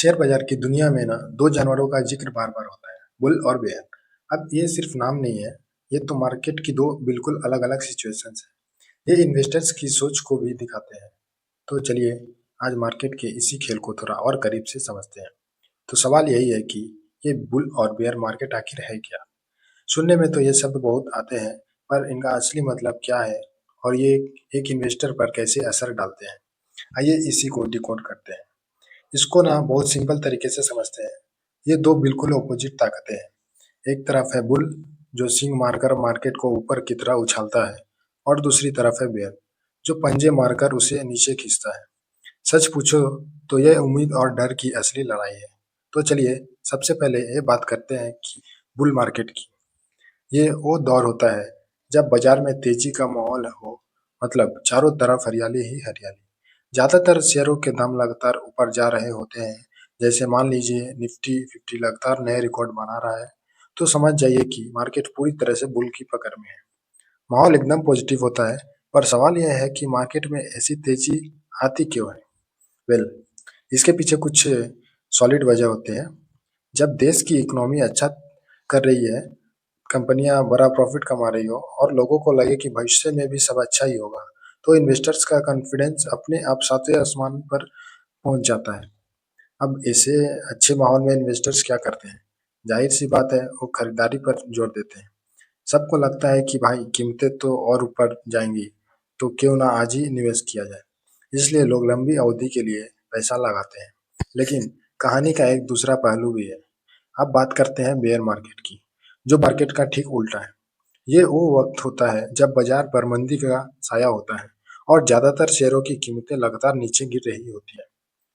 Share बाजार की दुनिया में ना दो जानवरों का जिक्र बार बार होता है, बुल और बेयर। अब ये सिर्फ नाम नहीं है, ये तो मार्केट की दो बिल्कुल अलग अलग सिचुएशंस है। ये इन्वेस्टर्स की सोच को भी दिखाते हैं। तो चलिए आज मार्केट के इसी खेल को थोड़ा और करीब से समझते हैं। तो सवाल यही है कि ये बुल और बेयर मार्केट आखिर है क्या। सुनने में तो ये शब्द बहुत आते हैं, पर इनका असली मतलब क्या है और ये एक इन्वेस्टर पर कैसे असर डालते हैं। आइए इसी को डिकोड करते हैं। इसको ना बहुत सिंपल तरीके से समझते हैं। ये दो बिल्कुल ऑपोजिट ताकतें हैं। एक तरफ है बुल जो सींग मारकर मार्केट को ऊपर की तरह उछालता है, और दूसरी तरफ है बेयर जो पंजे मारकर उसे नीचे खींचता है। सच पूछो तो यह उम्मीद और डर की असली लड़ाई है। तो चलिए सबसे पहले ये बात करते हैं कि बुल मार्केट की। ये वो दौर होता है जब बाजार में तेजी का माहौल हो, मतलब चारों तरफ हरियाली ही हरियाली। ज्यादातर शेयरों के दाम लगातार ऊपर जा रहे होते हैं। जैसे मान लीजिए निफ्टी 50 लगातार नए रिकॉर्ड बना रहा है, तो समझ जाइए कि मार्केट पूरी तरह से बुल की पकड़ में है। माहौल एकदम पॉजिटिव होता है, पर सवाल यह है कि मार्केट में ऐसी तेजी आती क्यों है। वेल, इसके पीछे कुछ सॉलिड वजह होते हैं। जब देश की इकोनॉमी अच्छा कर रही है, कंपनियां बड़ा प्रॉफिट कमा रही हो और लोगों को लगे कि भविष्य में भी सब अच्छा ही होगा, तो इन्वेस्टर्स का कॉन्फिडेंस अपने आप सातवें आसमान पर पहुंच जाता है। अब ऐसे अच्छे माहौल में इन्वेस्टर्स क्या करते हैं? जाहिर सी बात है, वो खरीदारी पर जोर देते हैं। सबको लगता है कि भाई कीमतें तो और ऊपर जाएंगी, तो क्यों ना आज ही निवेश किया जाए। इसलिए लोग लंबी अवधि के लिए पैसा लगाते हैं। लेकिन कहानी का एक दूसरा पहलू भी है। अब बात करते हैं बेयर मार्केट की, जो मार्केट का ठीक उल्टा है। ये वो वक्त होता है जब बाजार पर मंदी का साया होता है और ज्यादातर शेयरों की कीमतें लगातार नीचे गिर रही होती है।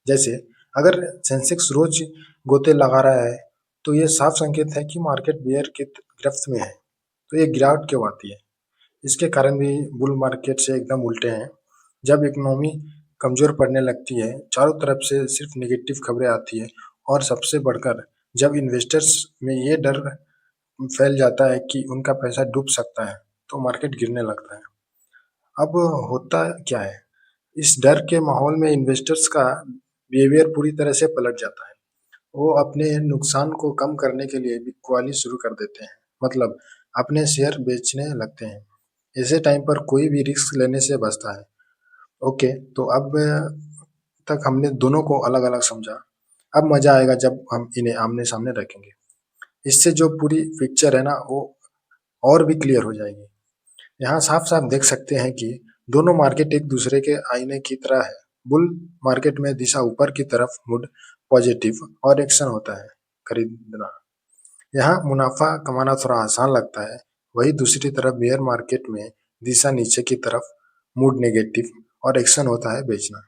जैसे अगर सेंसेक्स रोज गोते लगा रहा है, तो ये साफ संकेत है कि मार्केट बेयर की गिरफ्त में है। तो ये गिरावट क्यों आती है? इसके कारण भी बुल मार्केट से एकदम उल्टे हैं। जब इकोनॉमी कमजोर पड़ने लगती है, चारों तरफ से सिर्फ नेगेटिव खबरें आती है, और सबसे बढ़कर जब इन्वेस्टर्स में ये डर फैल जाता है कि उनका पैसा डूब सकता है, तो मार्केट गिरने लगता है। अब होता क्या है, इस डर के माहौल में इन्वेस्टर्स का बिहेवियर पूरी तरह से पलट जाता है। वो अपने नुकसान को कम करने के लिए बिकवाली शुरू कर देते हैं, मतलब अपने शेयर बेचने लगते हैं। ऐसे टाइम पर कोई भी रिस्क लेने से बचता है। ओके, तो अब तक हमने दोनों को अलग अलग समझा। अब मजा आएगा जब हम इन्हें आमने सामने रखेंगे। इससे जो पूरी पिक्चर है ना, वो और भी क्लियर हो जाएगी। यहाँ साफ साफ देख सकते हैं कि दोनों मार्केट एक दूसरे के आईने की तरह है। बुल मार्केट में दिशा ऊपर की तरफ मुड़ पॉजिटिव और एक्शन होता है, खरीदना। यहाँ मुनाफा कमाना थोड़ा आसान लगता है। वही दूसरी तरफ बेयर मार्केट में दिशा नीचे की तरफ मूड नेगेटिव और एक्शन होता है, बेचना।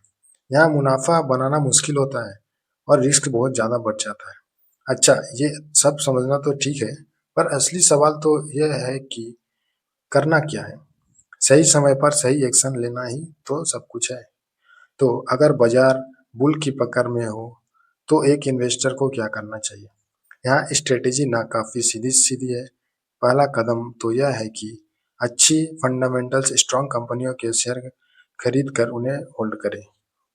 यहाँ मुनाफा बनाना मुश्किल होता है और रिस्क बहुत ज्यादा बढ़ जाता है। अच्छा, ये सब समझना तो ठीक है, पर असली सवाल तो यह है कि करना क्या है। सही समय पर सही एक्शन लेना ही तो सब कुछ है। तो अगर बाजार बुल की पकड़ में हो, तो एक इन्वेस्टर को क्या करना चाहिए? यहाँ स्ट्रेटेजी ना काफी सीधी सीधी है। पहला कदम तो यह है कि अच्छी फंडामेंटल्स स्ट्रांग कंपनियों के शेयर खरीद कर उन्हें होल्ड करें।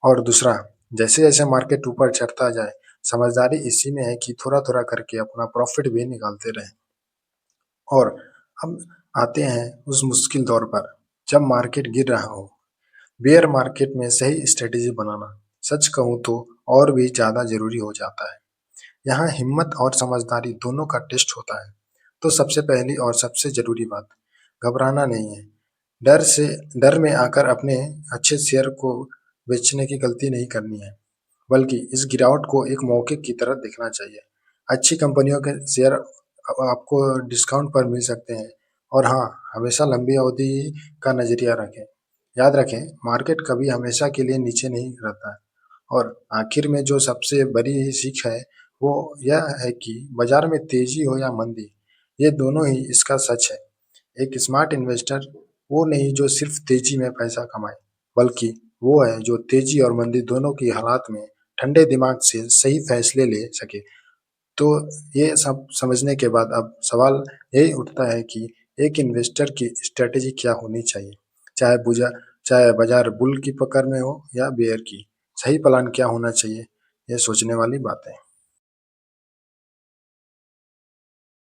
और दूसरा, जैसे जैसे मार्केट ऊपर चढ़ता जाए, समझदारी इसी में है कि थोड़ा थोड़ा करके अपना प्रॉफिट भी निकालते रहें। और अब आते हैं उस मुश्किल दौर पर जब मार्केट गिर रहा हो। बेयर मार्केट में सही स्ट्रेटेजी बनाना, सच कहूँ तो और भी ज्यादा जरूरी हो जाता है। यहाँ हिम्मत और समझदारी दोनों का टेस्ट होता है। तो सबसे पहली और सबसे जरूरी बात, घबराना नहीं है। डर से डर में आकर अपने अच्छे शेयर को बेचने की गलती नहीं करनी है, बल्कि इस गिरावट को एक मौके की तरह देखना चाहिए। अच्छी कंपनियों के शेयर अब आपको डिस्काउंट पर मिल सकते हैं। और हाँ, हमेशा लंबी अवधि का नजरिया रखें। याद रखें, मार्केट कभी हमेशा के लिए नीचे नहीं रहता है। और आखिर में जो सबसे बड़ी सीख है, वो यह है कि बाजार में तेजी हो या मंदी, ये दोनों ही इसका सच है। एक स्मार्ट इन्वेस्टर वो नहीं जो सिर्फ तेजी में पैसा कमाए, बल्कि वो है जो तेजी और मंदी दोनों की हालात में ठंडे दिमाग से सही फैसले ले सके। तो ये सब समझने के बाद अब सवाल यही उठता है कि एक इन्वेस्टर की स्ट्रेटेजी क्या होनी चाहिए, चाहे बुझा चाहे बाजार बुल की पकड़ में हो या बेयर की। सही प्लान क्या होना चाहिए? ये सोचने वाली बात है।